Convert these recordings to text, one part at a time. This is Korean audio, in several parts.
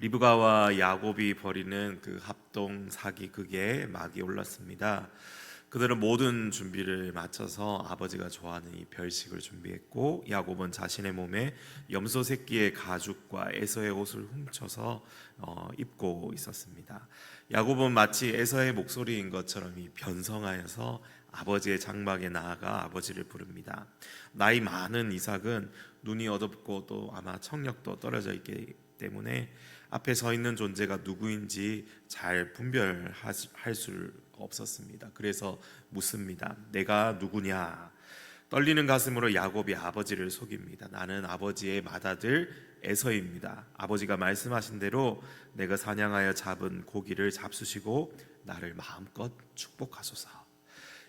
리브가와 야곱이 벌이는 그 합동 사기극에 막이 올랐습니다. 그들은 모든 준비를 마쳐서 아버지가 좋아하는 이 별식을 준비했고, 야곱은 자신의 몸에 염소 새끼의 가죽과 에서의 옷을 훔쳐서 입고 있었습니다. 야곱은 마치 에서의 목소리인 것처럼 이 변성하여서 아버지의 장막에 나아가 아버지를 부릅니다. 나이 많은 이삭은 눈이 어둡고 또 아마 청력도 떨어져 있기 때문에 앞에 서 있는 존재가 누구인지 잘 분별할 수 없었습니다. 그래서 묻습니다. 내가 누구냐? 떨리는 가슴으로 야곱이 아버지를 속입니다. 나는 아버지의 맏아들 에서입니다. 아버지가 말씀하신 대로 내가 사냥하여 잡은 고기를 잡수시고 나를 마음껏 축복하소서.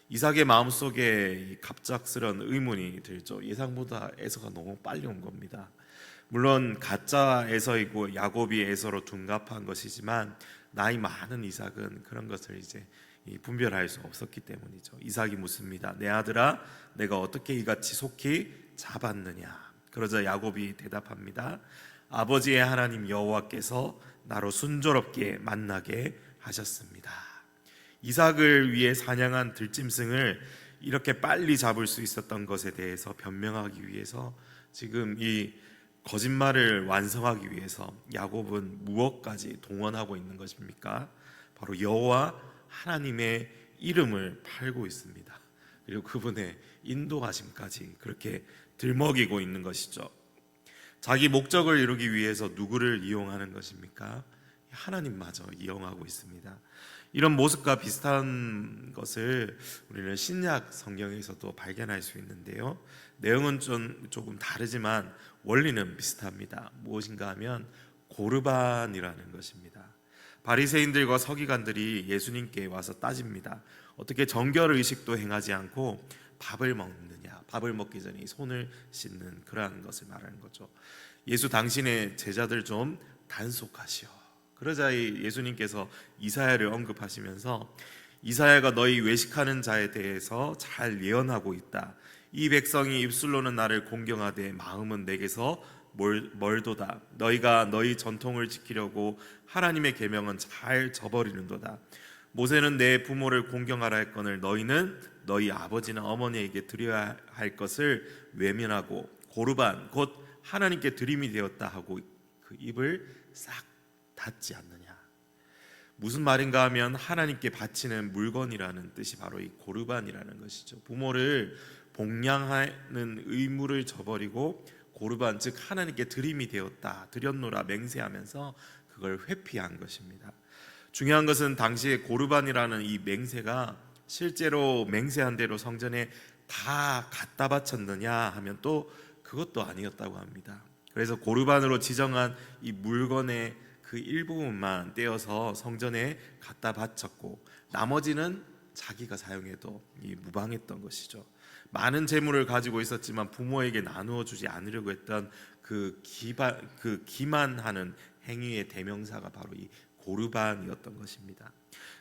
이삭의 마음속에 갑작스런 의문이 들죠. 예상보다 에서가 너무 빨리 온 겁니다. 물론 가짜 에서이고 야곱이 에서로 둔갑한 것이지만 나이 많은 이삭은 그런 것을 이제 분별할 수 없었기 때문이죠. 이삭이 묻습니다. 내 아들아, 내가 어떻게 이같이 속히 잡았느냐? 그러자 야곱이 대답합니다. 아버지의 하나님 여호와께서 나로 순조롭게 만나게 하셨습니다. 이삭을 위해 사냥한 들짐승을 이렇게 빨리 잡을 수 있었던 것에 대해서 변명하기 위해서 지금 이 거짓말을 완성하기 위해서 야곱은 무엇까지 동원하고 있는 것입니까? 바로 여호와 하나님의 이름을 팔고 있습니다. 그리고 그분의 인도하심까지 그렇게 들먹이고 있는 것이죠. 자기 목적을 이루기 위해서 누구를 이용하는 것입니까? 하나님마저 이용하고 있습니다. 이런 모습과 비슷한 것을 우리는 신약 성경에서도 발견할 수 있는데요. 내용은 조금 다르지만 원리는 비슷합니다. 무엇인가 하면 고르반이라는 것입니다. 바리새인들과 서기관들이 예수님께 와서 따집니다. 어떻게 정결 의식도 행하지 않고 밥을 먹느냐? 밥을 먹기 전에 손을 씻는 그러한 것을 말하는 거죠. 예수 당신의 제자들 좀 단속하시오. 그러자 예수님께서 이사야를 언급하시면서 이사야가 너희 외식하는 자에 대해서 잘 예언하고 있다. 이 백성이 입술로는 나를 공경하되 마음은 내게서 멀도다. 너희가 너희 전통을 지키려고 하나님의 계명은 잘 저버리는도다. 모세는 내 부모를 공경하라 했거늘 너희는 너희 아버지나 어머니에게 드려야 할 것을 외면하고 고르반 곧 하나님께 드림이 되었다 하고 그 입을 싹 닫지 않느냐. 무슨 말인가 하면 하나님께 바치는 물건이라는 뜻이 바로 이 고르반이라는 것이죠. 부모를 복양하는 의무를 저버리고 고르반 즉 하나님께 드림이 되었다 드렸노라 맹세하면서 그걸 회피한 것입니다. 중요한 것은 당시에 고르반이라는 이 맹세가 실제로 맹세한 대로 성전에 다 갖다 바쳤느냐 하면 또 그것도 아니었다고 합니다. 그래서 고르반으로 지정한 이 물건의 그 일부분만 떼어서 성전에 갖다 바쳤고 나머지는 자기가 사용해도 무방했던 것이죠. 많은 재물을 가지고 있었지만 부모에게 나누어 주지 않으려고 했던 그 기만하는 행위의 대명사가 바로 이 고르반이었던 것입니다.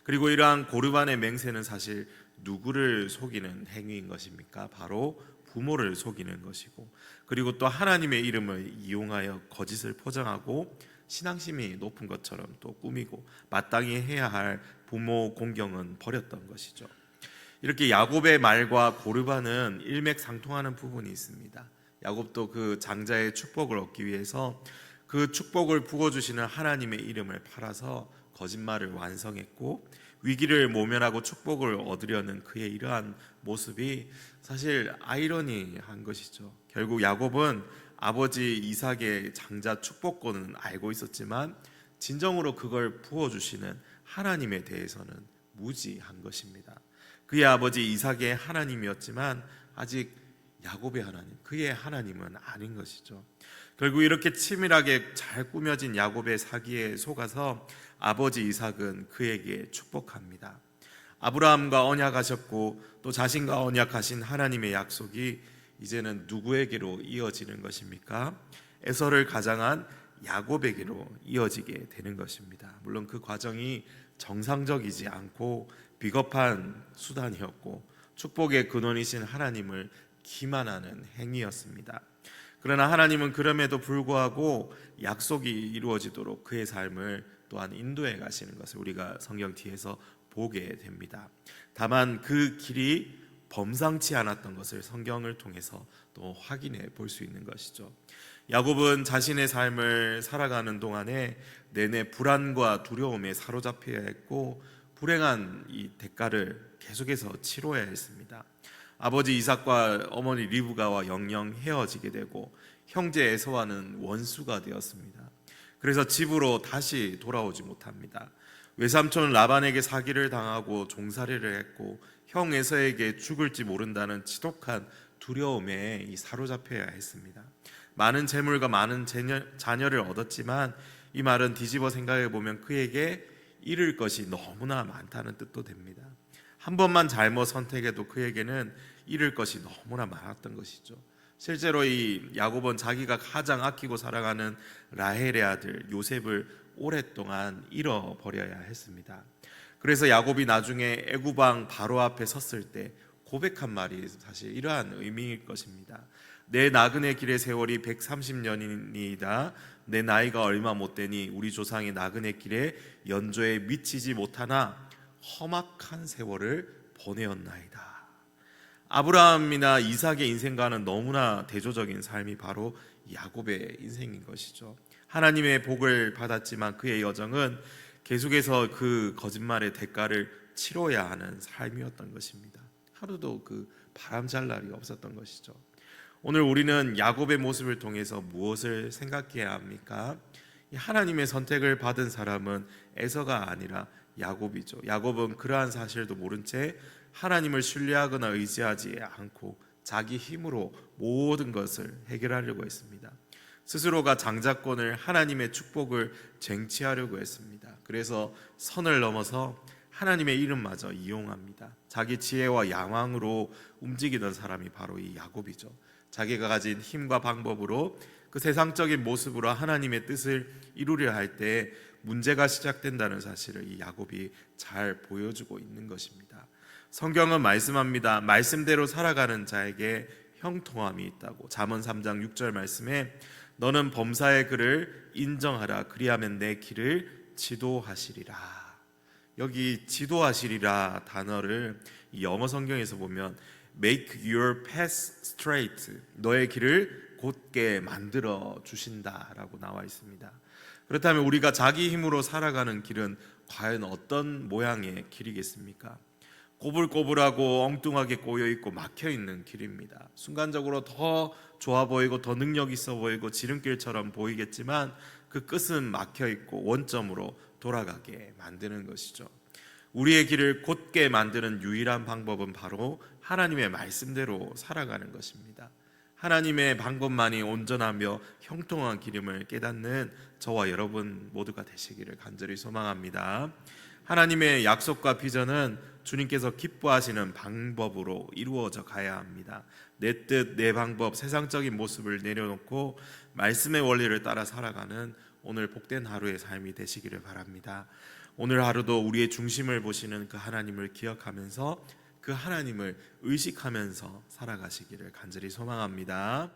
그리고 이러한 고르반의 맹세는 사실 누구를 속이는 행위인 것입니까? 바로 부모를 속이는 것이고, 그리고 또 하나님의 이름을 이용하여 거짓을 포장하고 신앙심이 높은 것처럼 또 꾸미고 마땅히 해야 할 부모 공경은 버렸던 것이죠. 이렇게 야곱의 말과 고르반은 일맥상통하는 부분이 있습니다. 야곱도 그 장자의 축복을 얻기 위해서 그 축복을 부어주시는 하나님의 이름을 팔아서 거짓말을 완성했고, 위기를 모면하고 축복을 얻으려는 그의 이러한 모습이 사실 아이러니한 것이죠. 결국 야곱은 아버지 이삭의 장자 축복권은 알고 있었지만 진정으로 그걸 부어주시는 하나님에 대해서는 무지한 것입니다. 그의 아버지 이삭의 하나님이었지만 아직 야곱의 하나님, 그의 하나님은 아닌 것이죠. 결국 이렇게 치밀하게 잘 꾸며진 야곱의 사기에 속아서 아버지 이삭은 그에게 축복합니다. 아브라함과 언약하셨고 또 자신과 언약하신 하나님의 약속이 이제는 누구에게로 이어지는 것입니까? 에서를 가장한 야곱에게로 이어지게 되는 것입니다. 물론 그 과정이 정상적이지 않고 비겁한 수단이었고 축복의 근원이신 하나님을 기만하는 행위였습니다. 그러나 하나님은 그럼에도 불구하고 약속이 이루어지도록 그의 삶을 또한 인도해 가시는 것을 우리가 성경 뒤에서 보게 됩니다. 다만 그 길이 범상치 않았던 것을 성경을 통해서 또 확인해 볼 수 있는 것이죠. 야곱은 자신의 삶을 살아가는 동안에 내내 불안과 두려움에 사로잡혀야 했고 불행한 이 대가를 계속해서 치러야 했습니다. 아버지 이삭과 어머니 리브가와 영영 헤어지게 되고 형제 에서와는 원수가 되었습니다. 그래서 집으로 다시 돌아오지 못합니다. 외삼촌 라반에게 사기를 당하고 종살이를 했고 형 에서에게 죽을지 모른다는 지독한 두려움에 사로잡혀야 했습니다. 많은 재물과 많은 자녀를 얻었지만 이 말은 뒤집어 생각해 보면 그에게 잃을 것이 너무나 많다는 뜻도 됩니다. 한 번만 잘못 선택해도 그에게는 잃을 것이 너무나 많았던 것이죠. 실제로 이 야곱은 자기가 가장 아끼고 사랑하는 라헬의 아들 요셉을 오랫동안 잃어버려야 했습니다. 그래서 야곱이 나중에 애굽 왕 바로 앞에 섰을 때 고백한 말이 사실 이러한 의미일 것입니다. 내 나그네 길의 세월이 130년이니이다. 내 나이가 얼마 못 되니 우리 조상의 나그네 길에 연조에 미치지 못하나 험악한 세월을 보내었나이다. 아브라함이나 이삭의 인생과는 너무나 대조적인 삶이 바로 야곱의 인생인 것이죠. 하나님의 복을 받았지만 그의 여정은 계속해서 그 거짓말의 대가를 치러야 하는 삶이었던 것입니다. 하루도 그 바람잘 날이 없었던 것이죠. 오늘 우리는 야곱의 모습을 통해서 무엇을 생각해야 합니까? 하나님의 선택을 받은 사람은 에서가 아니라 야곱이죠. 야곱은 그러한 사실도 모른 채 하나님을 신뢰하거나 의지하지 않고 자기 힘으로 모든 것을 해결하려고 했습니다. 스스로가 장자권을 하나님의 축복을 쟁취하려고 했습니다. 그래서 선을 넘어서 하나님의 이름마저 이용합니다. 자기 지혜와 야망으로 움직이던 사람이 바로 이 야곱이죠. 자기가 가진 힘과 방법으로 그 세상적인 모습으로 하나님의 뜻을 이루려 할 때 문제가 시작된다는 사실을 이 야곱이 잘 보여주고 있는 것입니다. 성경은 말씀합니다. 말씀대로 살아가는 자에게 형통함이 있다고. 잠언 3장 6절 말씀에 너는 범사의 글을 인정하라. 그리하면 내 길을 지도하시리라. 여기 지도하시리라 단어를 이 영어 성경에서 보면 make your path straight, 너의 길을 곧게 만들어 주신다라고 나와 있습니다. 그렇다면 우리가 자기 힘으로 살아가는 길은 과연 어떤 모양의 길이겠습니까? 꼬불꼬불하고 엉뚱하게 꼬여있고 막혀있는 길입니다. 순간적으로 더 좋아 보이고 더 능력 있어 보이고 지름길처럼 보이겠지만 그 끝은 막혀있고 원점으로 돌아가게 만드는 것이죠. 우리의 길을 곧게 만드는 유일한 방법은 바로 하나님의 말씀대로 살아가는 것입니다. 하나님의 방법만이 온전하며 형통한 길임을 깨닫는 저와 여러분 모두가 되시기를 간절히 소망합니다. 하나님의 약속과 비전은 주님께서 기뻐하시는 방법으로 이루어져 가야 합니다. 내 뜻, 내 방법, 세상적인 모습을 내려놓고 말씀의 원리를 따라 살아가는 오늘 복된 하루의 삶이 되시기를 바랍니다. 오늘 하루도 우리의 중심을 보시는 그 하나님을 기억하면서 그 하나님을 의식하면서 살아가시기를 간절히 소망합니다.